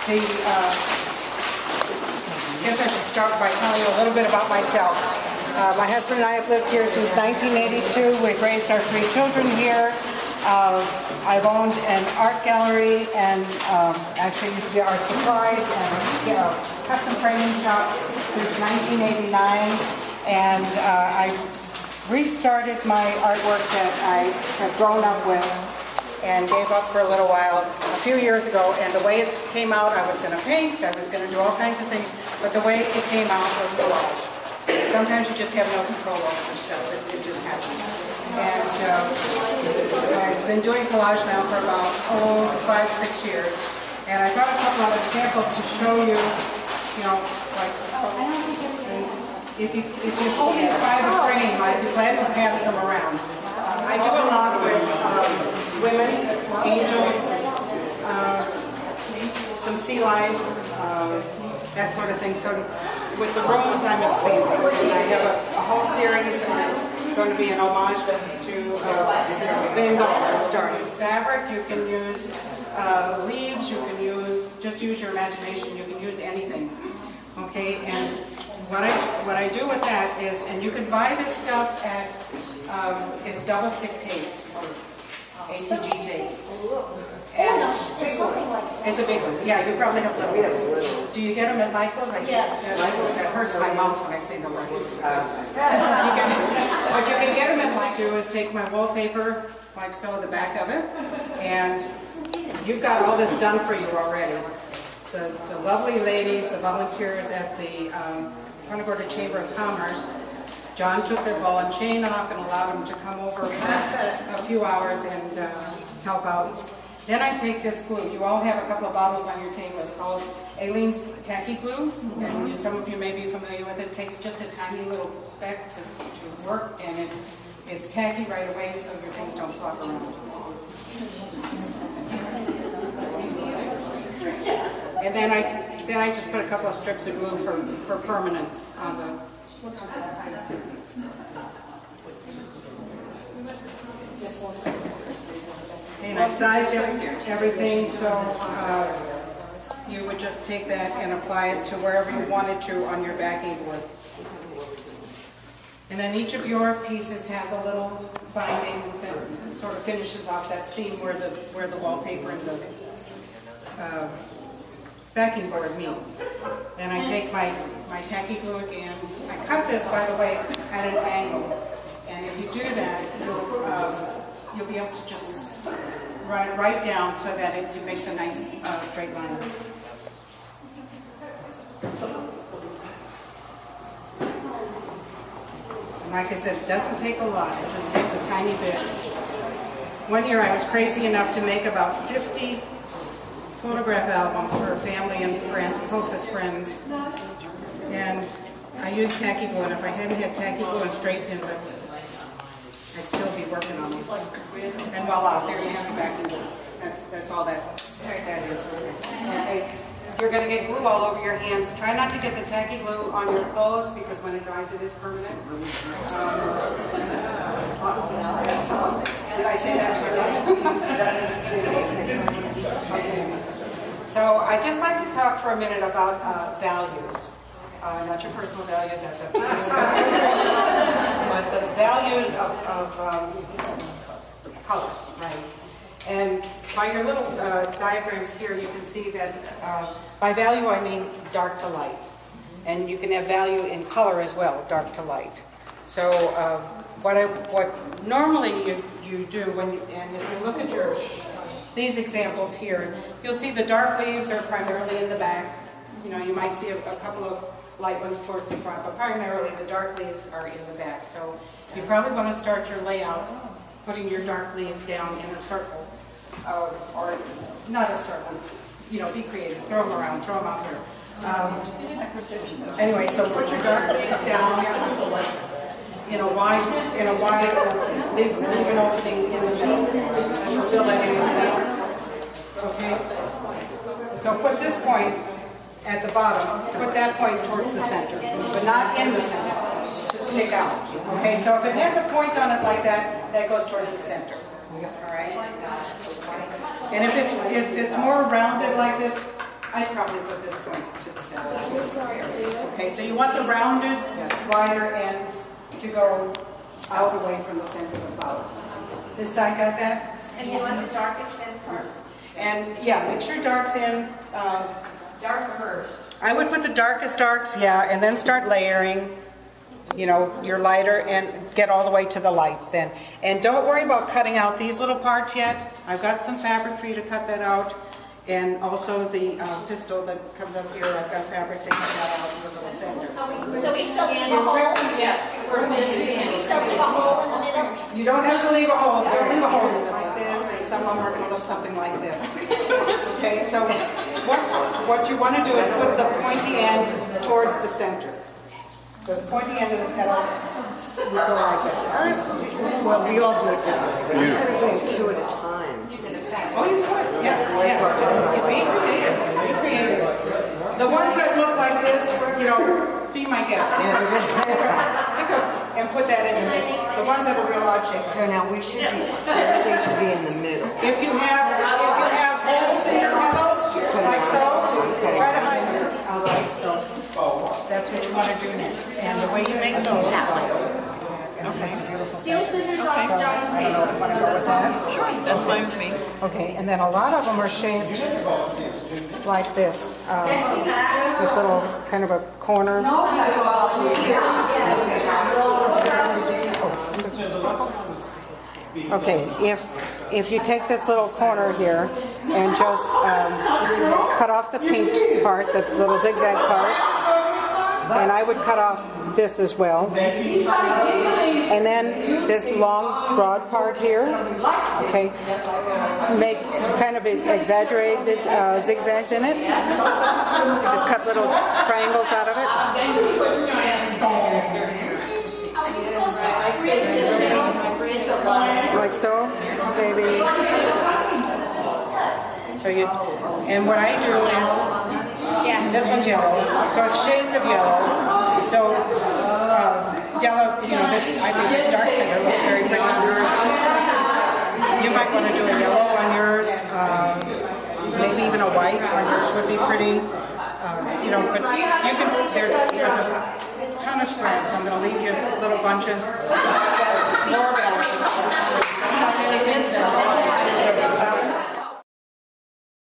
I guess I should start by telling you a little bit about myself. My husband and I have lived here since 1982. We've raised our 3 children here. I've owned an art gallery and actually used to be art supplies and a custom framing shop since 1989. And I restarted my artwork that I have grown up with and gave up for a little while a few years ago. And the way it came out, I was going to paint, I was going to do all kinds of things, but the way it came out was collage. Sometimes you just have no control over the stuff, it just happens. And I've been doing collage now for about 5-6 years. And I brought a couple other samples to show you, you know, like, if you hold these by the frame, I'd be glad to pass them around. I do a lot with women, angels, some sea life, that sort of thing. So with the rooms, I'm expanding. I have a whole series that's going to be an homage to Van Gogh starting. Fabric, you can use leaves, you can just use your imagination, you can use anything. Okay, and what I do with that is, and you can buy this stuff at, it's double stick tape, ATG tape. And it's a big one. Yeah, you probably have little ones. Do you get them at Michael's? Yes. That hurts my mouth when I say the word. What you can get them at Michael's is take my wallpaper, like so, the back of it, and you've got all this done for you already. The lovely ladies, the volunteers at the Punta Gorda Chamber of Commerce, John took their ball and chain off and allowed them to come over for a few hours and help out. Then I take this glue. You all have a couple of bottles on your table. It's called Aileen's Tacky Glue, and some of you may be familiar with it. It takes just a tiny little speck to work, and it's tacky right away so your things don't flop around. And then I just put a couple of strips of glue for permanence on the. And I've sized everything so you would just take that and apply it to wherever you wanted to on your backing board. And then each of your pieces has a little binding that sort of finishes off that seam where the wallpaper and the backing board meet. Then I take my tacky glue again. I cut this, by the way, at an angle. And if you do that, you'll be able to just run it right down so that it makes a nice straight line. And like I said, it doesn't take a lot. It just takes a tiny bit. One year I was crazy enough to make about 50 photograph albums for family and closest friends. And I used tacky glue, and if I hadn't had tacky glue and straight pins, I'd still be working on these. And voila, there you have your backing glue. That's all that is. Okay. You're going to get glue all over your hands. Try not to get the tacky glue on your clothes because when it dries it is permanent. Did I say that? Okay. So I'd just like to talk for a minute about values. Not your personal values, that's up to you. But the values of colors, right? And by your little diagrams here, you can see that by value I mean dark to light. And you can have value in color as well, dark to light. So what normally you do and if you look at these examples here, you'll see the dark leaves are primarily in the back. You know, you might see a couple of light ones towards the front, but primarily the dark leaves are in the back. So you probably want to start your layout putting your dark leaves down in a circle, or not a circle. You know, be creative. Throw them around. Throw them out here. Anyway, so put your dark leaves down in a wide opening. Leave an opening in the middle and fill that in with leaves. Okay. So put this point at the bottom, put that point towards the center, but not in the center, just stick out. Okay, so if it has a point on it like that, that goes towards the center. All right? And if it's more rounded like this, I'd probably put this point to the center. Okay, so you want the rounded, wider ends to go out away from the center of the flower. This side got that? And you want the darkest end first? And yeah, make sure dark's in. Dark first. I would put the darkest darks, yeah, and then start layering, you know, your lighter and get all the way to the lights then. And don't worry about cutting out these little parts yet. I've got some fabric for you to cut that out. And also the pistol that comes up here, I've got fabric to cut that out with a little center. So we still leave a hole? Yes. We still leave a hole in the middle? You don't have to leave a hole. Don't leave a hole like this, and some of them are going to look something like this. Okay, so what you want to do is put the pointy end towards the center. So the pointy end of the petal will go like that. Well, we all do it differently. I'm kind of doing two at a time. Oh, you could. Yeah. Be creative. The ones that look like this, you know, be my guest. Pick up and put that in the middle. The ones that are real odd shapes. So now we should be, everything should be in the middle. If you have holes in your petals, like so, try to hide them. All right, so that's what you want to do next. And the way you make those. Okay. Steel scissors off John's I don't know if you want to go with that. Sure, that's fine with me. Okay, and then a lot of them are shaped like this. This little kind of a corner. Okay, if you take this little corner here and just cut off the pink part, the little zigzag part, and I would cut off this as well. And then this long, broad part here, okay, make kind of exaggerated zigzags in it. Just cut little triangles out of it. Like so, maybe. So you, and what I do is, this one's yellow, so it's shades of yellow. So yellow, you know, this, I think the dark center looks very pretty on yours. You might want to do a yellow on yours, maybe even a white on yours would be pretty. You know, but you can, there's a ton of scraps. I'm going to leave you little bunches, more balances. Find anything.